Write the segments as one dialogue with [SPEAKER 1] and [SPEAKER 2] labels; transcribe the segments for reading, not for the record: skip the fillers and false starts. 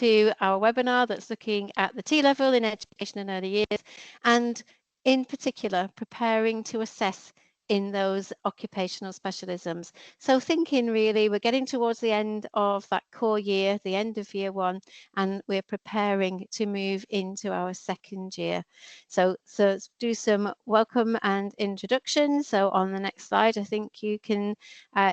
[SPEAKER 1] to our webinar that's looking at the T-level in education and early years, and in particular preparing to assess in those occupational specialisms. So thinking really, we're getting towards the end of that core year, the end of year one, and we're preparing to move into our second year. So let's do some welcome and introduction. So on the next slide, I think you can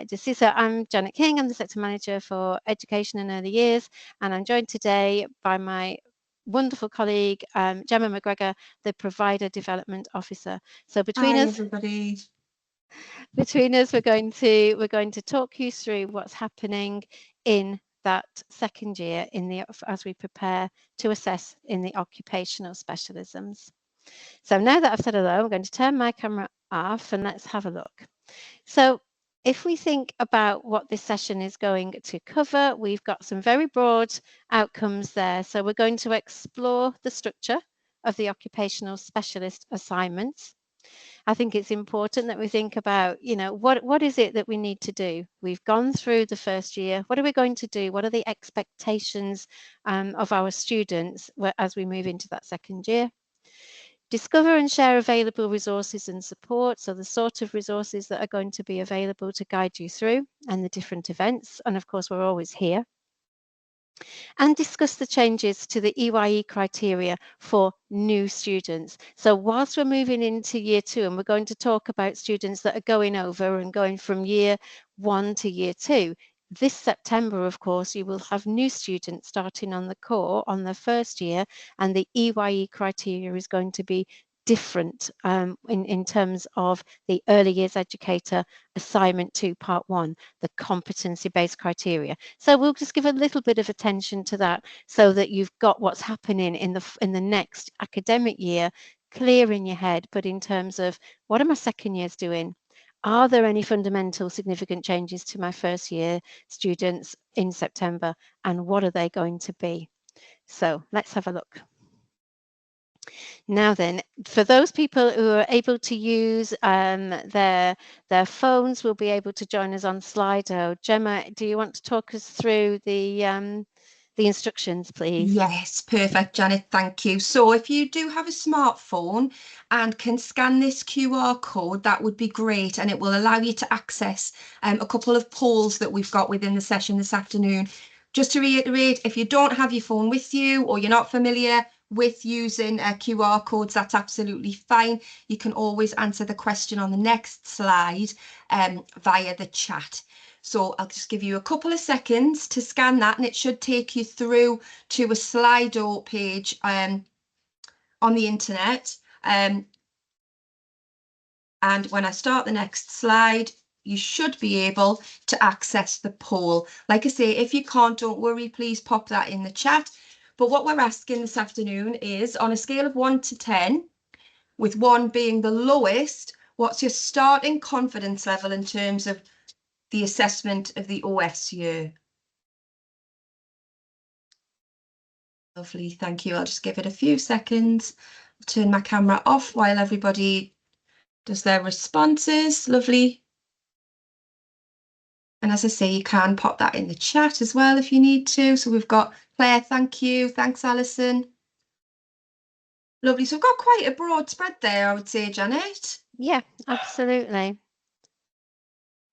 [SPEAKER 1] just see. So I'm Janet King, I'm the Sector Manager for Education and Early Years, and I'm joined today by my wonderful colleague, Gemma McGregor, the Provider Development Officer. So between us,
[SPEAKER 2] everybody.
[SPEAKER 1] Between us, we're going to talk you through what's happening in that second year as we prepare to assess in the occupational specialisms. So now that I've said hello, I'm going to turn my camera off and let's have a look. So if we think about what this session is going to cover, we've got some very broad outcomes there. So we're going to explore the structure of the occupational specialist assignments. I think it's important that we think about, what is it that we need to do? We've gone through the first year. What are we going to do? What are the expectations of our students as we move into that second year? Discover and share available resources and support. So the sort of resources that are going to be available to guide you through and the different events. And of course, we're always here. And discuss the changes to the EYE criteria for new students. So whilst we're moving into year two, and we're going to talk about students that are going over and going from year one to year two, this September, of course, you will have new students starting on the core on their first year, and the EYE criteria is going to be different in terms of the early years educator assignment 2 part 1, the competency-based criteria. So we'll just give a little bit of attention to that so that you've got what's happening in the next academic year clear in your head, but in terms of what are my second years doing? Are there any fundamental significant changes to my first year students in September, and what are they going to be? So let's have a look. Now then, for those people who are able to use their phones, will be able to join us on Slido. Gemma, do you want to talk us through the instructions, please?
[SPEAKER 2] Yes, perfect, Janet, thank you. So if you do have a smartphone and can scan this QR code, that would be great, and it will allow you to access a couple of polls that we've got within the session this afternoon. Just to reiterate, if you don't have your phone with you or you're not familiar with using QR codes, that's absolutely fine. You can always answer the question on the next slide via the chat. So I'll just give you a couple of seconds to scan that, and it should take you through to a Slido page on the internet. And when I start the next slide, you should be able to access the poll. Like I say, if you can't, don't worry, please pop that in the chat. But what we're asking this afternoon is, on a scale of 1 to 10, with 1 being the lowest, what's your starting confidence level in terms of the assessment of the OS year? Lovely, thank you. I'll just give it a few seconds. I'll turn my camera off while everybody does their responses. Lovely. And as I say, you can pop that in the chat as well if you need to. So we've got Claire, thank you. Thanks, Alison. Lovely. So we've got quite a broad spread there, I would say, Janet.
[SPEAKER 1] Yeah, absolutely.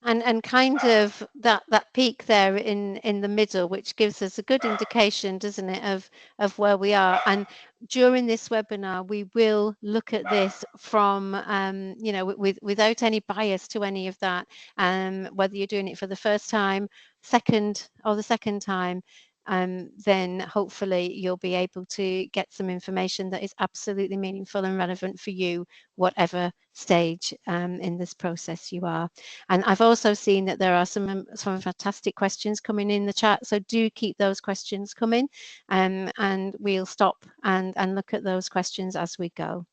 [SPEAKER 1] And kind of that peak there in the middle, which gives us a good indication, doesn't it, of where we are. And during this webinar, we will look at this from without any bias to any of that, whether you're doing it for the first time, second, or the second time. Then hopefully you'll be able to get some information that is absolutely meaningful and relevant for you, whatever stage in this process you are. And I've also seen that there are some fantastic questions coming in the chat, so do keep those questions coming, and we'll stop and look at those questions as we go.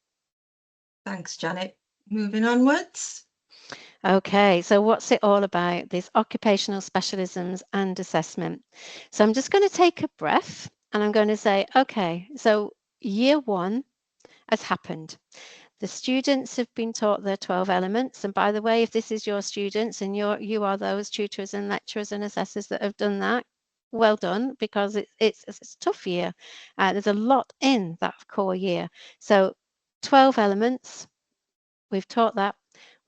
[SPEAKER 2] Thanks, Janet. Moving onwards.
[SPEAKER 1] Okay, so what's it all about, these occupational specialisms and assessment? So I'm just going to take a breath and I'm going to say, okay, so year 1 has happened. The students have been taught their 12 elements. And by the way, if this is your students and you are those tutors and lecturers and assessors that have done that, well done, because it's a tough year. There's a lot in that core year. So 12 elements, we've taught that.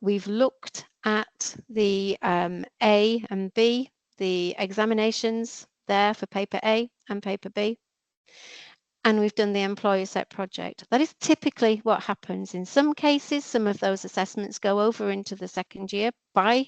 [SPEAKER 1] We've looked at the A and B, the examinations there for paper A and paper B. And we've done the employer set project. That is typically what happens. In some cases, some of those assessments go over into the second year by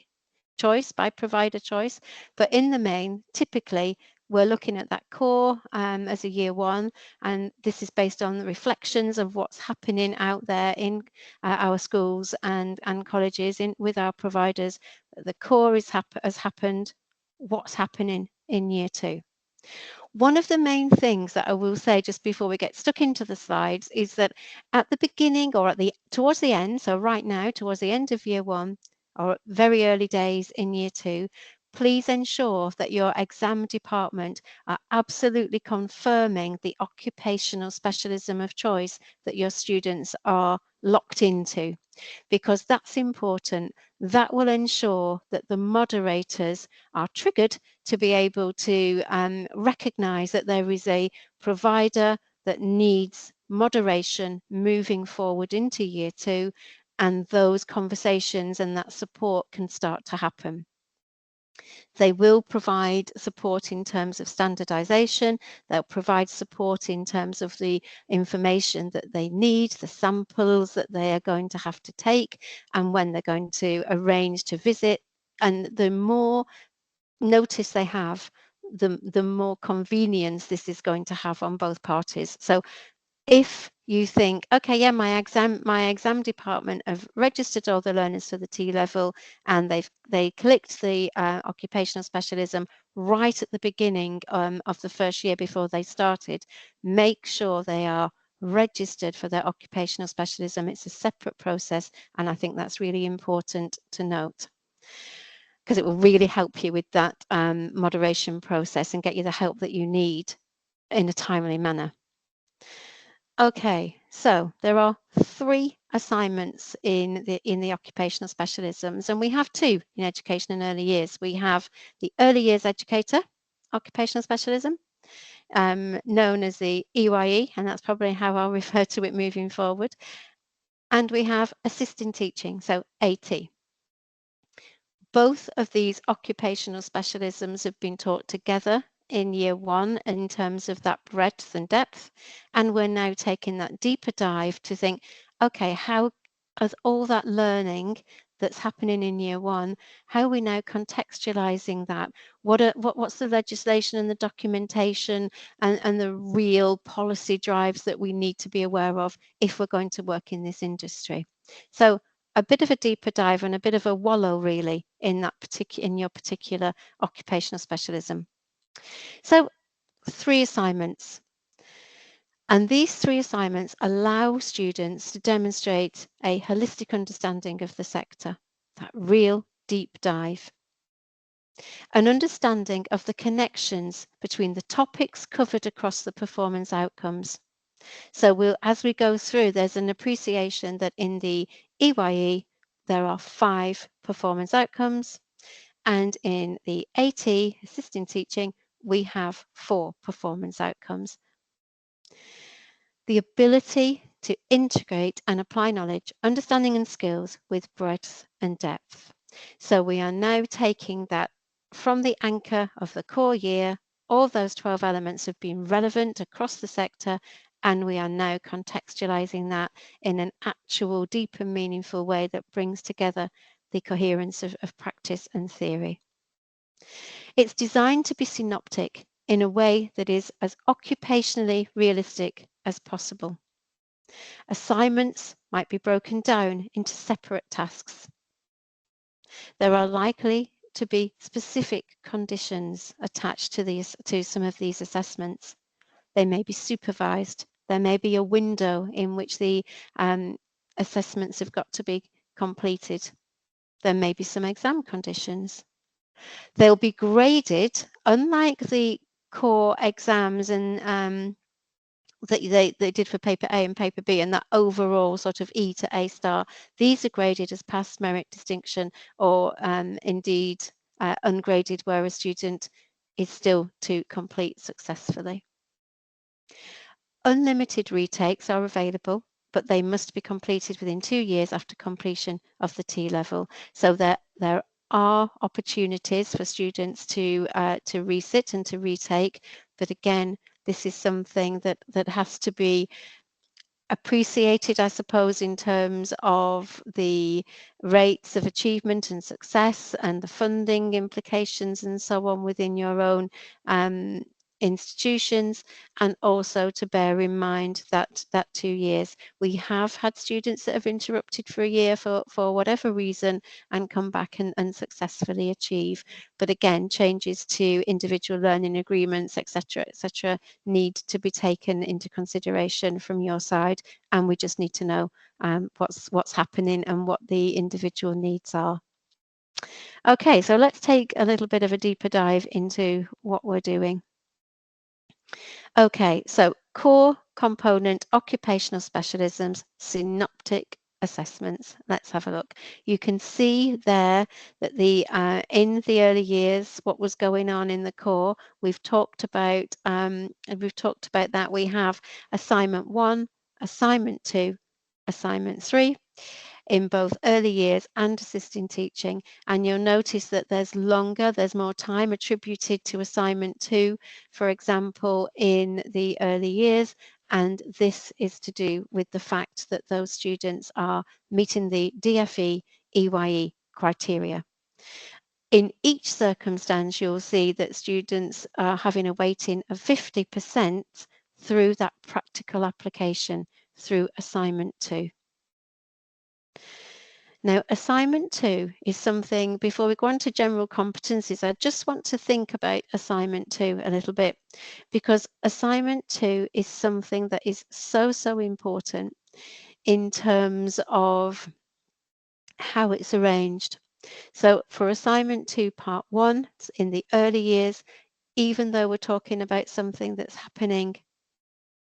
[SPEAKER 1] choice, by provider choice. But in the main, typically, we're looking at that core as a year one, and this is based on the reflections of what's happening out there in our schools and colleges with our providers. The core has happened. What's happening in year two? One of the main things that I will say just before we get stuck into the slides is that at the beginning or towards the end, so right now towards the end of year one or very early days in year two, please ensure that your exam department are absolutely confirming the occupational specialism of choice that your students are locked into, because that's important. That will ensure that the moderators are triggered to be able to recognize that there is a provider that needs moderation moving forward into year two, and those conversations and that support can start to happen. They will provide support in terms of standardization. They'll provide support in terms of the information that they need, the samples that they are going to have to take, and when they're going to arrange to visit. And the more notice they have, the more convenience this is going to have on both parties. So if you think, okay, yeah, my exam department have registered all the learners to the T level, and they clicked the occupational specialism right at the beginning of the first year before they started, make sure they are registered for their occupational specialism. It's a separate process, and I think that's really important to note, because it will really help you with that moderation process and get you the help that you need in a timely manner. Okay, so there are 3 assignments in the occupational specialisms, and we have 2 in education and early years. We have the early years educator occupational specialism, known as the EYE, and that's probably how I'll refer to it moving forward. And we have assisting teaching, so AT. Both of these occupational specialisms have been taught together in year one in terms of that breadth and depth. And we're now taking that deeper dive to think, okay, how is all that learning that's happening in year one, how are we now contextualizing that? What's the legislation and the documentation and the real policy drives that we need to be aware of if we're going to work in this industry? So a bit of a deeper dive and a bit of a wallow really in your particular occupational specialism. So 3 assignments. And these 3 assignments allow students to demonstrate a holistic understanding of the sector, that real deep dive. An understanding of the connections between the topics covered across the performance outcomes. So as we go through, there's an appreciation that in the EYE, there are 5 performance outcomes, and in the AT, assisting teaching, we have 4 performance outcomes. The ability to integrate and apply knowledge, understanding and skills with breadth and depth. So we are now taking that from the anchor of the core year. All those 12 elements have been relevant across the sector, and we are now contextualizing that in an actual, deep and meaningful way that brings together the coherence of practice and theory. It's designed to be synoptic in a way that is as occupationally realistic as possible. Assignments might be broken down into separate tasks. There are likely to be specific conditions attached to some of these assessments. They may be supervised. There may be a window in which the assessments have got to be completed. There may be some exam conditions. They'll be graded, unlike the core exams and that they did for paper A and paper B, and that overall sort of E to A star. These are graded as pass, merit, distinction, or indeed ungraded, where a student is still to complete successfully. Unlimited retakes are available, but they must be completed within 2 years after completion of the T-level. So there are opportunities for students to resit and to retake, but again, this is something that has to be appreciated, I suppose, in terms of the rates of achievement and success and the funding implications and so on within your own institutions, and also to bear in mind that 2 years. We have had students that have interrupted for a year for whatever reason and come back and successfully achieve. But again, changes to individual learning agreements, etc., need to be taken into consideration from your side, and we just need to know what's happening and what the individual needs are. Okay, so let's take a little bit of a deeper dive into what we're doing. Okay, so core component occupational specialisms, synoptic assessments. Let's have a look. You can see there that in the early years, what was going on in the core. We've talked about that. We have assignment 1, assignment 2, assignment 3 in both early years and assisting teaching, and you'll notice that there's more time attributed to assignment 2, for example, in the early years, and this is to do with the fact that those students are meeting the DFE EYE criteria. In each circumstance, you'll see that students are having a weighting of 50% through that practical application through assignment 2. Now, assignment 2 is something, before we go on to general competencies, I just want to think about assignment 2 a little bit, because assignment 2 is something that is so important in terms of how it's arranged. So for assignment 2 part 1, in the early years, even though we're talking about something that's happening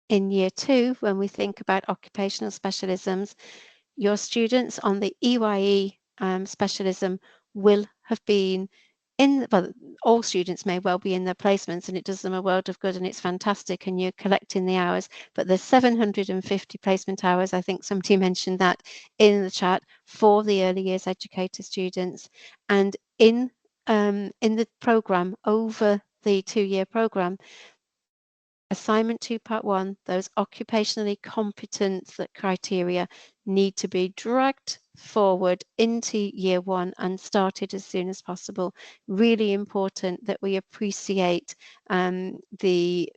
[SPEAKER 1] in year 2, when we think about occupational specialisms, your students on the EYE specialism will have been well, all students may well be in their placements, and it does them a world of good, and it's fantastic, and you're collecting the hours, but there's 750 placement hours, I think somebody mentioned that in the chat, for the early years educator students. And in the program, over the 2-year program, assignment 2 part 1, those occupationally competent criteria need to be dragged forward into year 1 and started as soon as possible. Really important that we appreciate the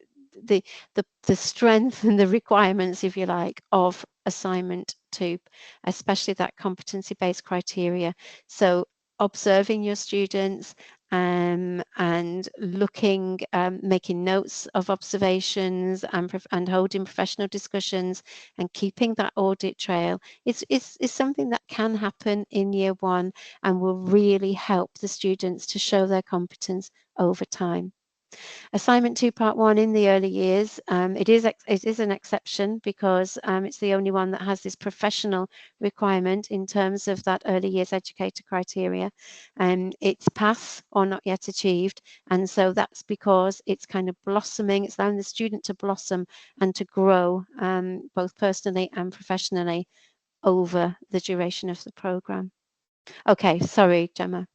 [SPEAKER 1] strength and the requirements, if you like, of assignment 2, especially that competency-based criteria. So observing your students and looking, making notes of observations and holding professional discussions and keeping that audit trail is something that can happen in year 1 and will really help the students to show their competence over time. Assignment 2 part 1 in the early years, it is an exception because it's the only one that has this professional requirement in terms of that early years educator criteria, and it's pass or not yet achieved, and so that's because it's kind of blossoming. It's allowing the student to blossom and to grow both personally and professionally over the duration of the program. Okay, sorry, Gemma.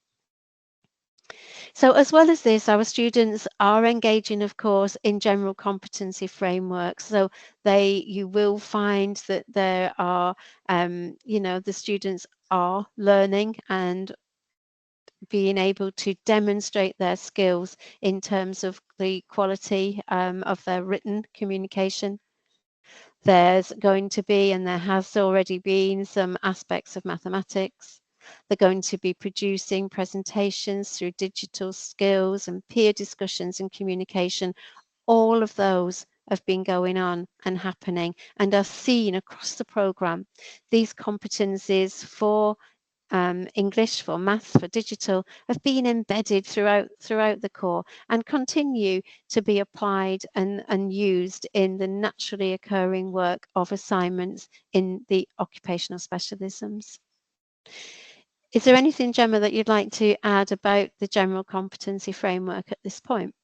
[SPEAKER 1] So as well as this, our students are engaging, of course, in general competency frameworks. So you will find that there are, the students are learning and being able to demonstrate their skills in terms of the quality of their written communication. There's going to be, and there has already been, some aspects of mathematics. They're going to be producing presentations through digital skills and peer discussions and communication. All of those have been going on and happening and are seen across the programme. These competencies for English, for maths, for digital, have been embedded throughout the core and continue to be applied and used in the naturally occurring work of assignments in the occupational specialisms. Is there anything, Gemma, that you'd like to add about the general competency framework at this point?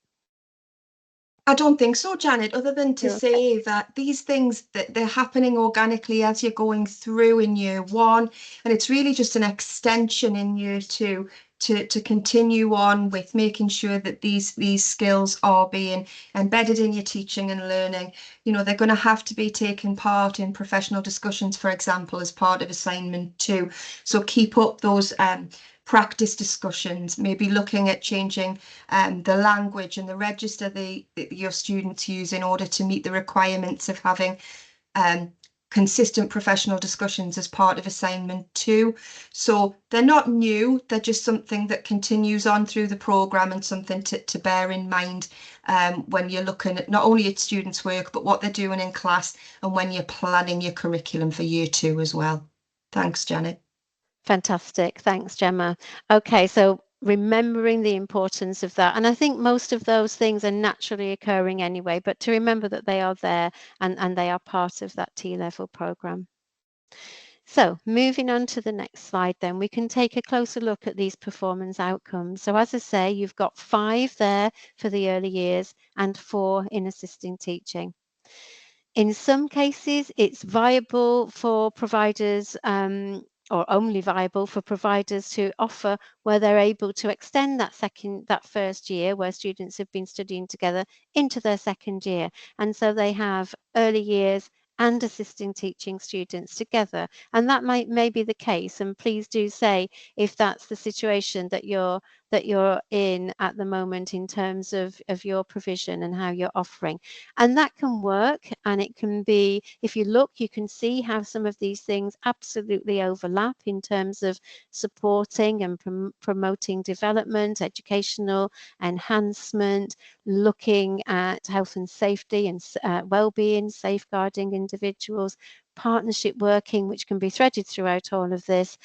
[SPEAKER 2] I don't think so, Janet, other than to say that these things, that they're happening organically as you're going through in year one, and it's really just an extension in year two to continue on with making sure that these skills are being embedded in your teaching and learning. You know, they're going to have to be taken part in professional discussions, for example, as part of assignment 2. So keep up those practice discussions, maybe looking at changing the language and the register your students use in order to meet the requirements of having consistent professional discussions as part of assignment 2. So they're not new, they're just something that continues on through the programme and something to bear in mind when you're looking at not only at students' work, but what they're doing in class and when you're planning your curriculum for year 2 as well. Thanks, Janet.
[SPEAKER 1] Fantastic. Thanks, Gemma. Okay, so remembering the importance of that. And I think most of those things are naturally occurring anyway, but to remember that they are there and they are part of that T-level program. So moving on to the next slide, then we can take a closer look at these performance outcomes. So as I say, you've got 5 there for the early years and 4 in assisting teaching. In some cases, it's viable for providers or only viable for providers to offer where they're able to extend that first year where students have been studying together into their second year. And so they have early years and assisting teaching students together. And that may be the case. And please do say if that's the situation that you're in at the moment in terms of your provision and how you're offering. And that can work, and it can be, if you look, you can see how some of these things absolutely overlap in terms of supporting and promoting development, educational enhancement, looking at health and safety and well-being, safeguarding individuals, partnership working, which can be threaded throughout all of this,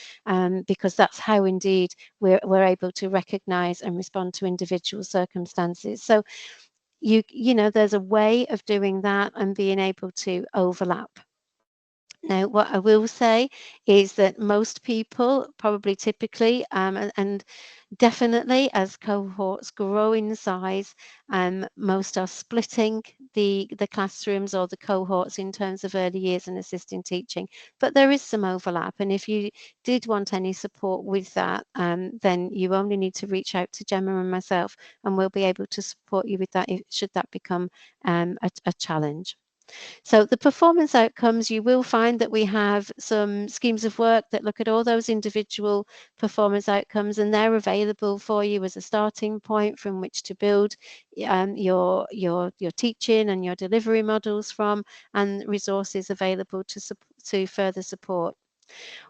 [SPEAKER 1] because that's how indeed we're able to recognise and respond to individual circumstances. So you know, there's a way of doing that and being able to overlap. Now, what I will say is that most people probably typically, and definitely as cohorts grow in size, most are splitting the classrooms or the cohorts in terms of early years and assisting teaching, but there is some overlap. And if you did want any support with that, then you only need to reach out to Gemma and myself, and we'll be able to support you with that should that become a challenge. So the performance outcomes, you will find that we have some schemes of work that look at all those individual performance outcomes, and they're available for you as a starting point from which to build your teaching and your delivery models from, and resources available to further support.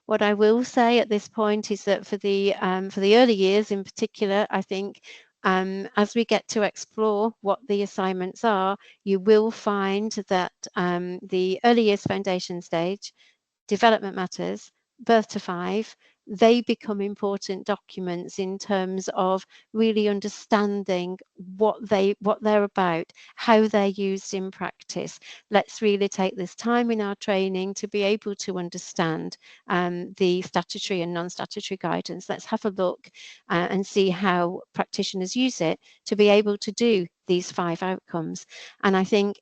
[SPEAKER 1] What I will say at this point is that for the early years in particular, I think as we get to explore what the assignments are, you will find that the early years foundation stage, development matters, birth to 5, they become important documents in terms of really understanding what they're about, how they're used in practice. Let's really take this time in our training to be able to understand the statutory and non-statutory guidance. Let's have a look and see how practitioners use it to be able to do these 5 outcomes. And I think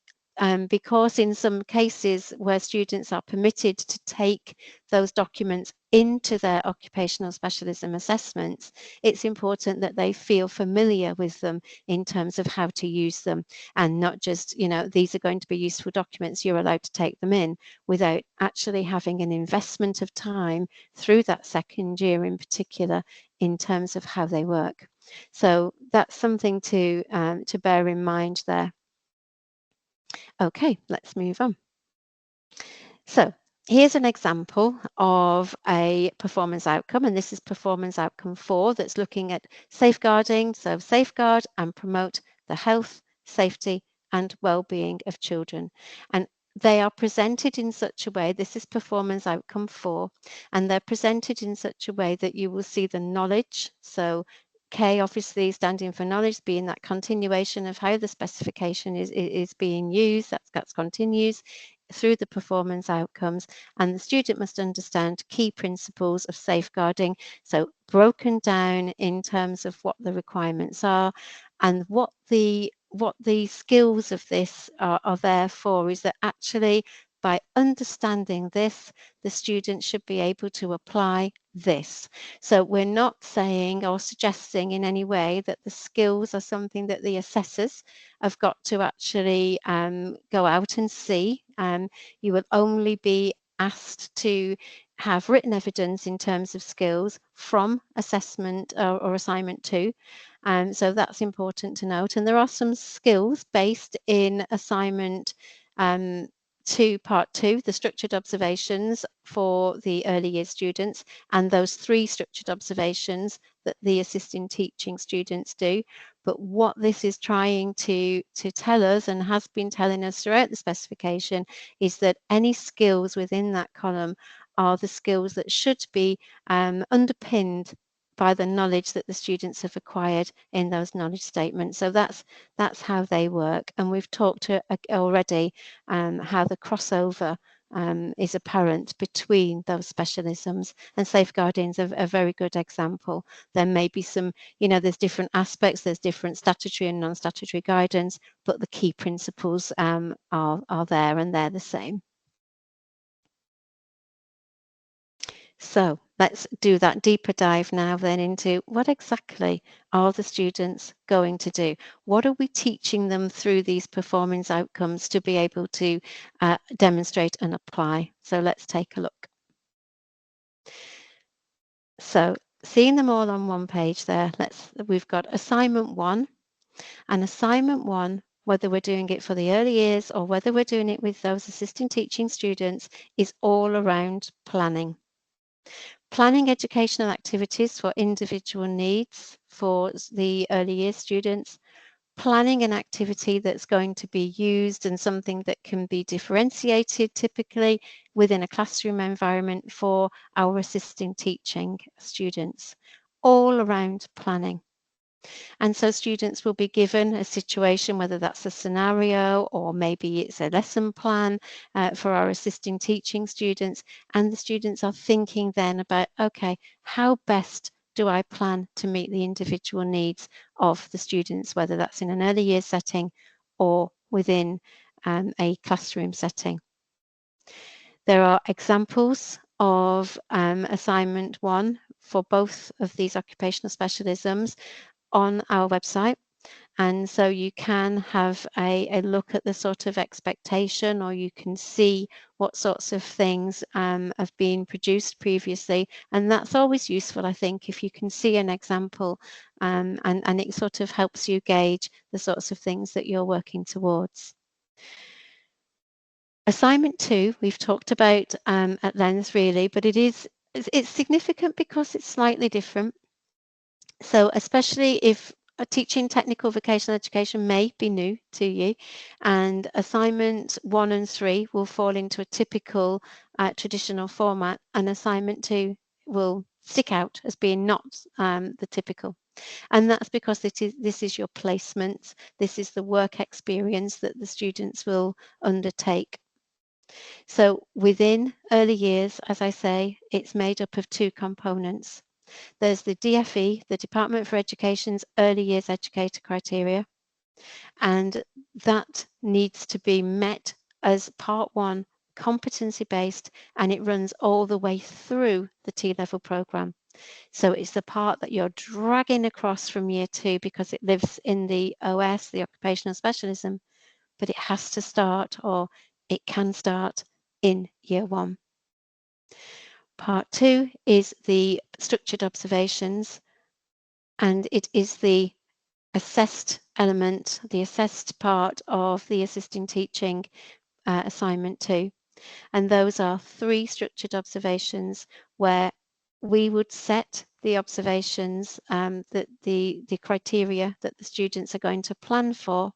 [SPEAKER 1] because in some cases where students are permitted to take those documents into their occupational specialism assessments, it's important that they feel familiar with them in terms of how to use them, and not just, you know, these are going to be useful documents, you're allowed to take them in, without actually having an investment of time through that second year in particular in terms of how they work. So that's something to bear in mind there. Okay, let's move on. So here's an example of a performance outcome, and this is performance outcome 4 that's looking at safeguarding. So safeguard and promote the health, safety and well-being of children. And they are presented in such a way, this is performance outcome 4, and they're presented in such a way that you will see the knowledge. So K obviously standing for knowledge, being that continuation of how the specification is being used, that's continues. through the performance outcomes, and the student must understand key principles of safeguarding, so broken down in terms of what the requirements are and what the skills of this are there for, is that actually by understanding this, the student should be able to apply this. So we're not saying or suggesting in any way that the skills are something that the assessors have got to actually go out and see. You will only be asked to have written evidence in terms of skills from assessment or assignment 2. So that's important to note. And there are some skills based in assignment 2, part 2, the structured observations for the early years students, and those 3 structured observations that the assisting teaching students do. But what this is trying to tell us, and has been telling us throughout the specification, is that any skills within that column are the skills that should be underpinned by the knowledge that the students have acquired in those knowledge statements. So that's how they work. And we've talked already how the crossover is apparent between those specialisms, and safeguarding is a very good example. There may be some, there's different aspects, there's different statutory and non-statutory guidance, but the key principles are there, and they're the same. So let's do that deeper dive now then into what exactly are the students going to do? What are we teaching them through these performance outcomes to be able to demonstrate and apply? So let's take a look. So seeing them all on one page there, we've got assignment 1, and assignment 1, whether we're doing it for the early years or whether we're doing it with those assisting teaching students, is all around planning. Planning educational activities for individual needs for the early years students, planning an activity that's going to be used and something that can be differentiated typically within a classroom environment for our assisting teaching students, all around planning. And so students will be given a situation, whether that's a scenario or maybe it's a lesson plan for our assisting teaching students. And the students are thinking then about, okay, how best do I plan to meet the individual needs of the students, whether that's in an early years setting or within a classroom setting. There are examples of assignment 1 for both of these occupational specialisms on our website, and so you can have a look at the sort of expectation, or you can see what sorts of things have been produced previously, and that's always useful, I think, if you can see an example, and it sort of helps you gauge the sorts of things that you're working towards. Assignment 2 we've talked about at length really, but it's significant because it's slightly different. So especially if teaching technical vocational education may be new to you, and assignment 1 and 3 will fall into a typical traditional format, and assignment 2 will stick out as being not the typical. And that's because this is your placement, this is the work experience that the students will undertake. So within early years, as I say, it's made up of 2 components. There's the DFE, the Department for Education's Early Years Educator criteria, and that needs to be met as part 1, competency-based, and it runs all the way through the T-level programme. So it's the part that you're dragging across from year 2 because it lives in the OS, the occupational specialism, but it has to start, or it can start, in year 1. Part 2 is the structured observations, and it is the assessed element, the assessed part of the assisting teaching assignment 2. And those are 3 structured observations where we would set the observations, that the criteria that the students are going to plan for,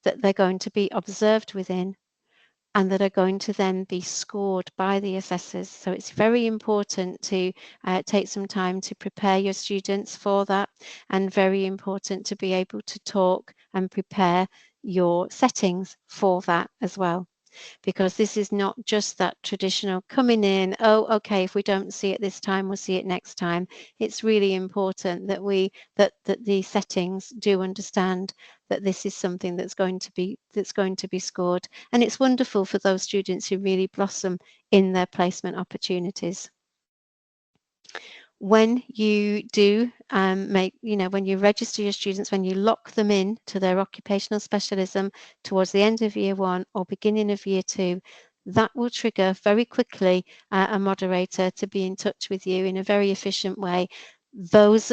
[SPEAKER 1] that they're going to be observed within, and that are going to then be scored by the assessors. So it's very important to take some time to prepare your students for that, and very important to be able to talk and prepare your settings for that as well. because this is not just that traditional coming in, oh, okay, if we don't see it this time, we'll see it next time. It's really important that that the settings do understand that this is something that's going to be scored. And it's wonderful for those students who really blossom in their placement opportunities. When you do when you register your students, when you lock them in to their occupational specialism towards the end of year 1 or beginning of year 2, that will trigger very quickly a moderator to be in touch with you in a very efficient way. Those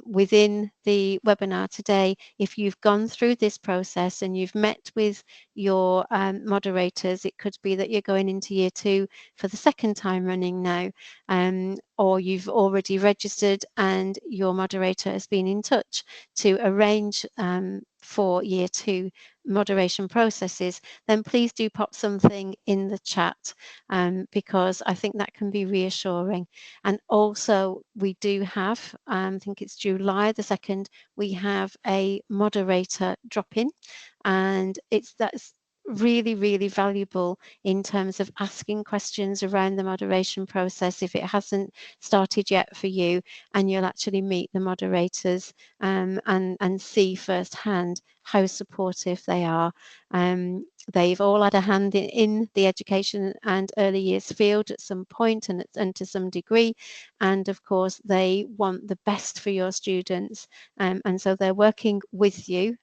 [SPEAKER 1] within the webinar today, if you've gone through this process and you've met with your moderators, it could be that you're going into year 2 for the second time running now, or you've already registered and your moderator has been in touch to arrange for year 2 moderation processes, then please do pop something in the chat, because I think that can be reassuring. And also we do have, I think it's July the 2nd, we have a moderator drop-in, and that's really, really valuable in terms of asking questions around the moderation process if it hasn't started yet for you, and you'll actually meet the moderators and see firsthand how supportive they are. They've all had a hand in the education and early years field at some point and to some degree, and of course they want the best for your students, and so they're working with you.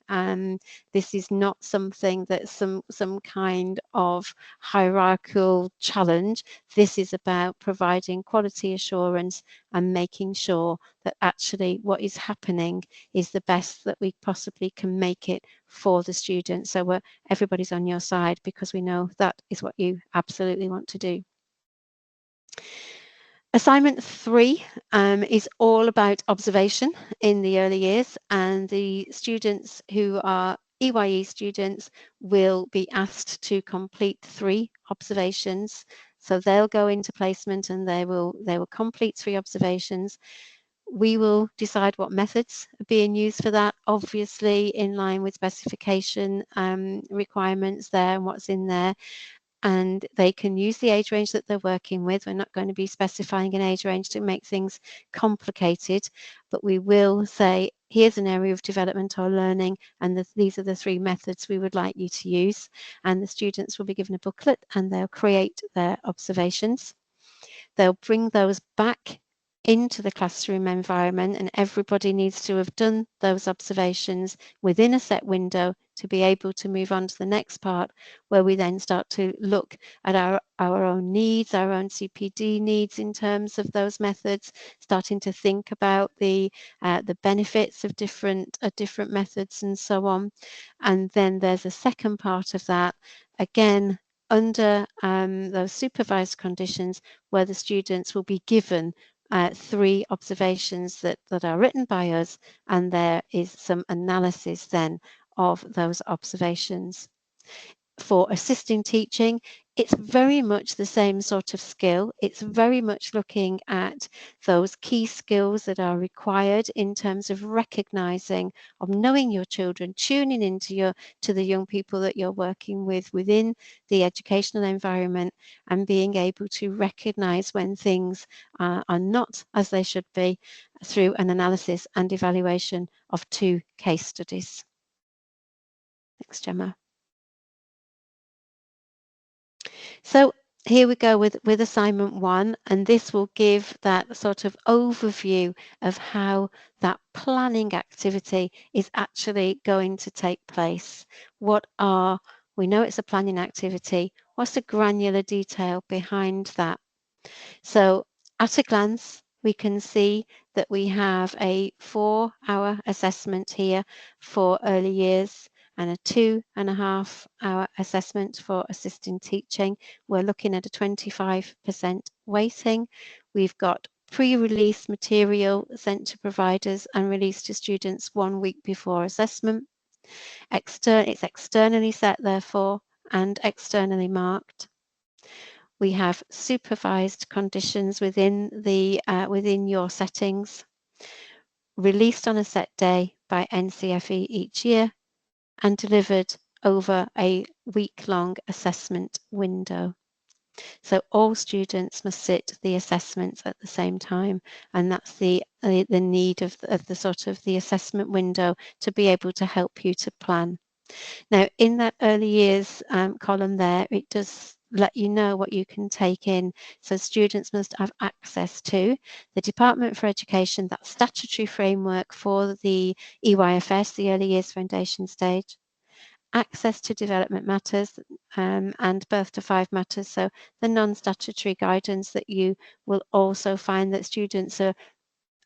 [SPEAKER 1] This is not something that's some kind of hierarchical challenge. This is about providing quality assurance and making sure that actually what is happening is the best that we possibly can make it for the students. So everybody's on your side, because we know that is what you absolutely want to do. Assignment 3 is all about observation in the early years, and the students who are EYE students will be asked to complete 3 observations. So they'll go into placement and they will complete 3 observations. We will decide what methods are being used for that, obviously in line with specification requirements there and what's in there. And they can use the age range that they're working with. We're not going to be specifying an age range to make things complicated, but we will say, here's an area of development or learning, and these are the 3 methods we would like you to use. And the students will be given a booklet and they'll create their observations. They'll bring those back into the classroom environment, and everybody needs to have done those observations within a set window to be able to move on to the next part, where we then start to look at our own needs, our own CPD needs in terms of those methods, starting to think about the benefits of different methods and so on. And then there's a second part of that, again, under those supervised conditions, where the students will be given 3 observations that are written by us, and there is some analysis then of those observations. For assisting teaching, it's very much the same sort of skill. It's very much looking at those key skills that are required in terms of recognizing, of knowing your children, tuning into to the young people that you're working with within the educational environment, and being able to recognize when things are not as they should be through an analysis and evaluation of 2 case studies. Thanks, Gemma. So here we go with assignment 1, and this will give that sort of overview of how that planning activity is actually going to take place. We know it's a planning activity, what's the granular detail behind that? So at a glance, we can see that we have a 4-hour assessment here for early years and a 2.5-hour assessment for assisting teaching. We're looking at a 25% weighting. We've got pre-release material sent to providers and released to students 1 week before assessment. It's externally set, therefore, and externally marked. We have supervised conditions within your settings, released on a set day by NCFE each year, and delivered over a week-long assessment window. So all students must sit the assessments at the same time, and that's the need of the sort of the assessment window to be able to help you to plan. Now, in that early years column there, it does let you know what you can take in. So students must have access to the Department for Education, that statutory framework for the EYFS, the Early Years Foundation stage, access to development matters and birth to 5 matters, so the non-statutory guidance that you will also find that students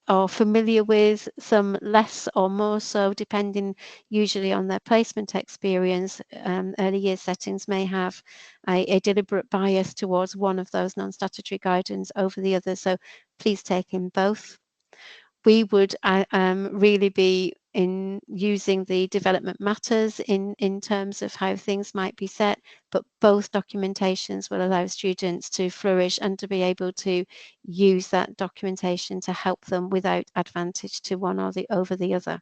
[SPEAKER 1] are familiar with, some less or more so, depending usually on their placement experience. Early years settings may have a deliberate bias towards one of those non-statutory guidance over the other, so please take in both. We would really be in using the development matters in terms of how things might be set, but both documentations will allow students to flourish and to be able to use that documentation to help them without advantage to one or the over the other.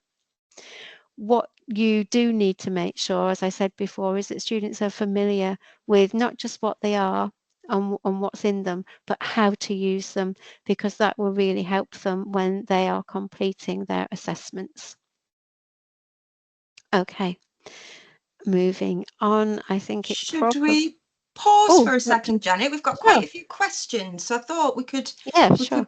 [SPEAKER 1] What you do need to make sure, as I said before, is that students are familiar with not just what they are and what's in them, but how to use them, because that will really help them when they are completing their assessments. Okay, moving on. I think it's
[SPEAKER 2] Should
[SPEAKER 1] probably...
[SPEAKER 2] we pause for a second, Janet? We've got quite
[SPEAKER 1] Sure.
[SPEAKER 2] a few questions, so I thought we could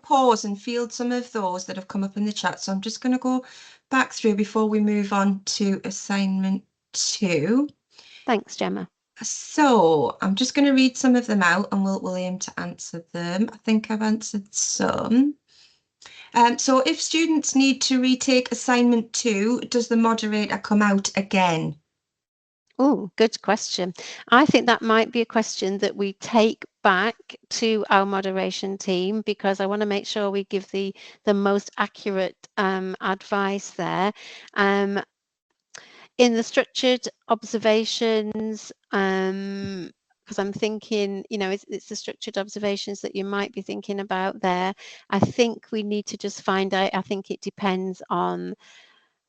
[SPEAKER 2] pause and field some of those that have come up in the chat. So I'm just going to go back through before we move on to assignment 2.
[SPEAKER 1] Thanks, Gemma.
[SPEAKER 2] So I'm just going to read some of them out and we'll aim to answer them. I think I've answered some. So if students need to retake assignment 2, does the moderator come out again?
[SPEAKER 1] Oh, good question. I think that might be a question that we take back to our moderation team, because I want to make sure we give the most accurate advice there. In the structured observations, because I'm thinking, you know, it's the structured observations that you might be thinking about there. I think we need to just find out. I think it depends on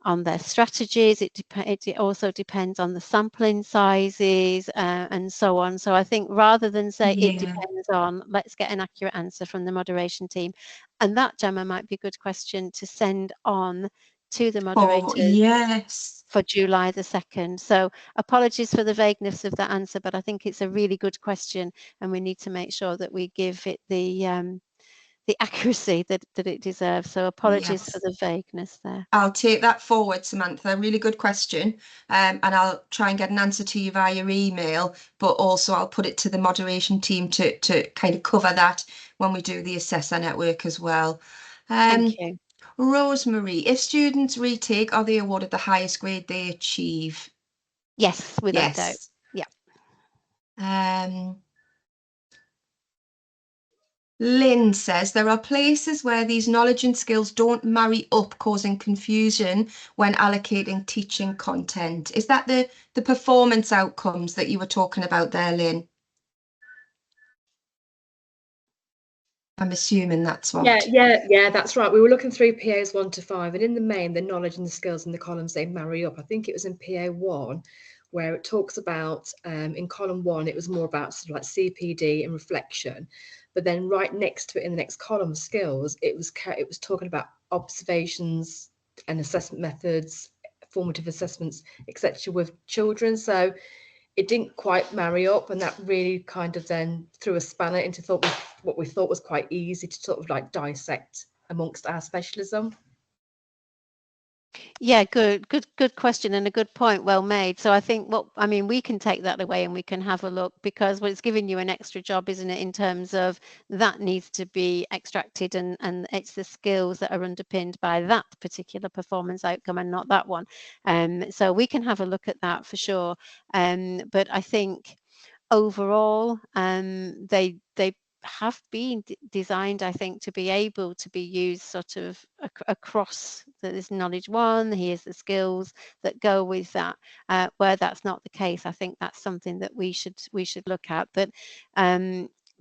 [SPEAKER 1] their strategies. It also depends on the sampling sizes and so on. So I think rather than say it depends on, let's get an accurate answer from the moderation team. And that, Gemma, might be a good question to send on to the moderators.
[SPEAKER 2] Oh, yes.
[SPEAKER 1] For July the 2nd. So apologies for the vagueness of that answer, but I think it's a really good question, and we need to make sure that we give it the accuracy that it deserves. So apologies for the vagueness there.
[SPEAKER 2] I'll take that forward, Samantha. Really good question. And I'll try and get an answer to you via email, but also I'll put it to the moderation team to kind of cover that when we do the assessor network as well.
[SPEAKER 1] Thank you.
[SPEAKER 2] Rosemary, if students retake, are they awarded the highest grade they achieve?
[SPEAKER 1] Yes, without doubt.
[SPEAKER 2] Yeah. Lynn says there are places where these knowledge and skills don't marry up, causing confusion when allocating teaching content. Is that the performance outcomes that you were talking about there, Lynn? I'm assuming that's what.
[SPEAKER 3] Yeah, that's right. We were looking through PAs 1 to 5, and in the main, the knowledge and the skills in the columns, they marry up. I think it was in PA 1 where it talks about, in column 1, it was more about sort of like CPD and reflection. But then right next to it in the next column, skills, it was talking about observations and assessment methods, formative assessments, etc. with children. So it didn't quite marry up, and that really kind of then threw a spanner into what we thought was quite easy to sort of like dissect amongst our specialism.
[SPEAKER 1] Yeah, good question and a good point, well made. So I think we can take that away and we can have a look, because it's giving you an extra job, isn't it, in terms of that needs to be extracted, and it's the skills that are underpinned by that particular performance outcome and not that one. So we can have a look at that for sure. But I think overall, they have been designed, I think, to be able to be used sort of across this knowledge one. Here's the skills that go with that. Where that's not the case, I think that's something that we should look at. But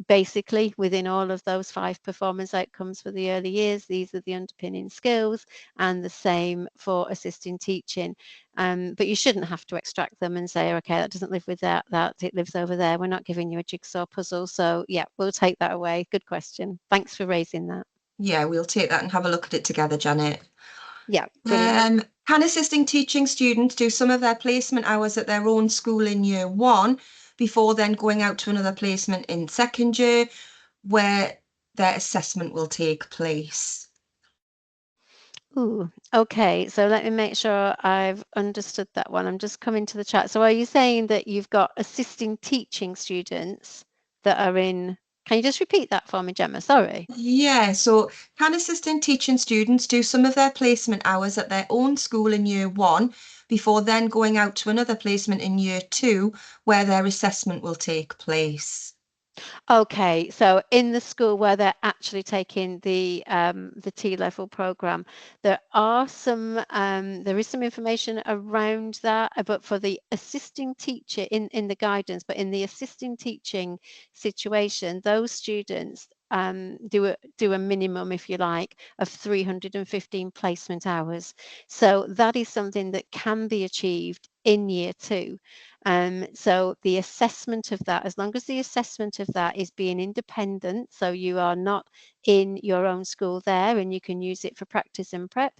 [SPEAKER 1] basically within all of those 5 performance outcomes for the early years, these are the underpinning skills, and the same for assisting teaching. But you shouldn't have to extract them and say, okay, that doesn't live with that, it lives over there. We're not giving you a jigsaw puzzle. So yeah, we'll take that away. Good question. Thanks for raising that.
[SPEAKER 2] Yeah, we'll take that and have a look at it together, Janet.
[SPEAKER 1] Yeah, brilliant.
[SPEAKER 2] Can assisting teaching students do some of their placement hours at their own school in year 1 before then going out to another placement in 2nd year where their assessment will take place?
[SPEAKER 1] Ooh, okay. So let me make sure I've understood that one. I'm just coming to the chat. So are you saying that you've got assisting teaching students that are in, can you just repeat that for me, Gemma? Sorry.
[SPEAKER 2] Yeah, so can assisting teaching students do some of their placement hours at their own school in year 1 before then going out to another placement in year 2 where their assessment will take place?
[SPEAKER 1] Okay, so in the school where they're actually taking the T-level program, there is some information around that, but for the assisting teacher in the guidance, but in the assisting teaching situation, those students do a minimum, if you like, of 315 placement hours. So that is something that can be achieved in year 2. So the assessment of that, as long as the assessment of that is being independent, so you are not in your own school there and you can use it for practice and prep,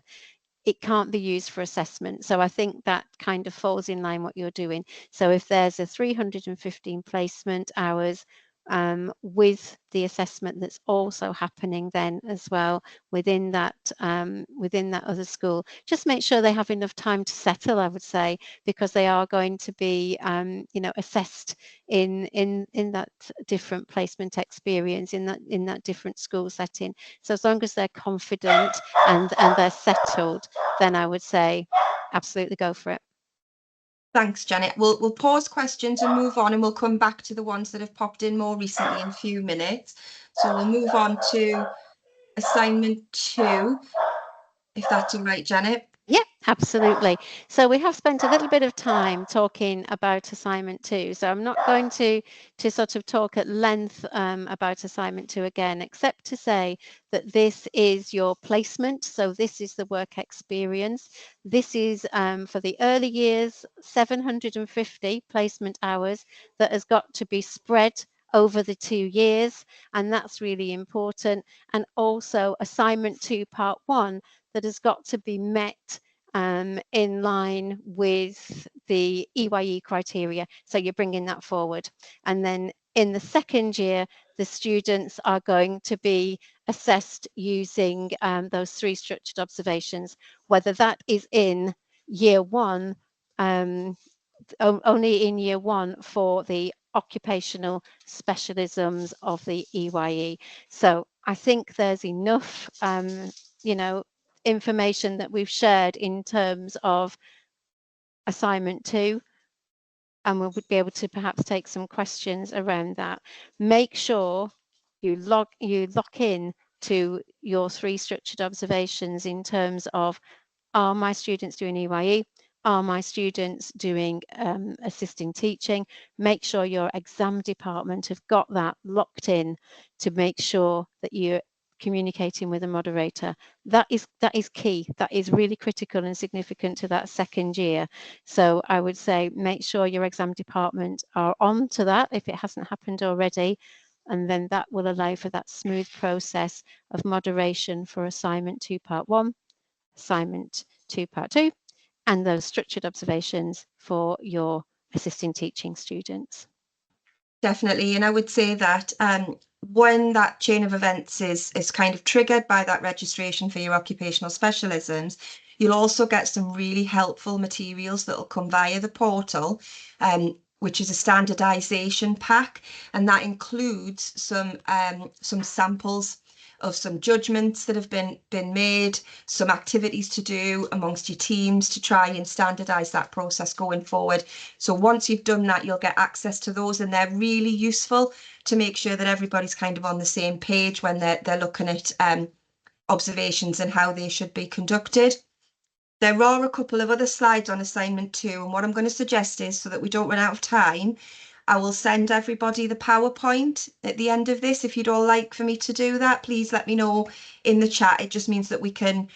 [SPEAKER 1] it can't be used for assessment. So I think that kind of falls in line what you're doing. So if there's a 315 placement hours with the assessment that's also happening then as well within that other school, just make sure they have enough time to settle, I would say, because they are going to be assessed in that different placement experience in that different school setting. So as long as they're confident and they're settled, then I would say absolutely go for it.
[SPEAKER 2] Thanks, Janet. We'll pause questions and move on, and we'll come back to the ones that have popped in more recently in a few minutes. So we'll move on to assignment 2, if that's all right, Janet.
[SPEAKER 1] Yeah, absolutely. So we have spent a little bit of time talking about assignment 2. So I'm not going to sort of talk at length about assignment 2 again, except to say that this is your placement. So this is the work experience. This is for the early years, 750 placement hours that has got to be spread over the 2 years. And that's really important. And also assignment 2 part 1 that has got to be met in line with the EYE criteria. So you're bringing that forward. And then in the 2nd year, the students are going to be assessed using those 3 structured observations, whether that is in year 1, only in year 1 for the occupational specialisms of the EYE. So I think there's enough, information that we've shared in terms of assignment 2, and we'll be able to perhaps take some questions around that. Make sure you lock in to your 3 structured observations in terms of, are my students doing EYE? Are my students doing assisting teaching? Make sure your exam department have got that locked in to make sure that you're communicating with a moderator. That is key. That is really critical and significant to that 2nd year. So I would say make sure your exam department are on to that if it hasn't happened already. And then that will allow for that smooth process of moderation for assignment 2 part 1, assignment 2 part 2, and those structured observations for your assisting teaching students.
[SPEAKER 2] Definitely, and I would say that when that chain of events is kind of triggered by that registration for your occupational specialisms, you'll also get some really helpful materials that will come via the portal, which is a standardization pack, and that includes some samples of some judgments that have been made, some activities to do amongst your teams to try and standardize that process going forward. So once you've done that, you'll get access to those, and they're really useful to make sure that everybody's kind of on the same page when they're looking at observations and how they should be conducted. There are a couple of other slides on assignment 2, and what I'm going to suggest is, so that we don't run out of time, I will send everybody the PowerPoint at the end of this. If you'd all like for me to do that, please let me know in the chat. It just means that we can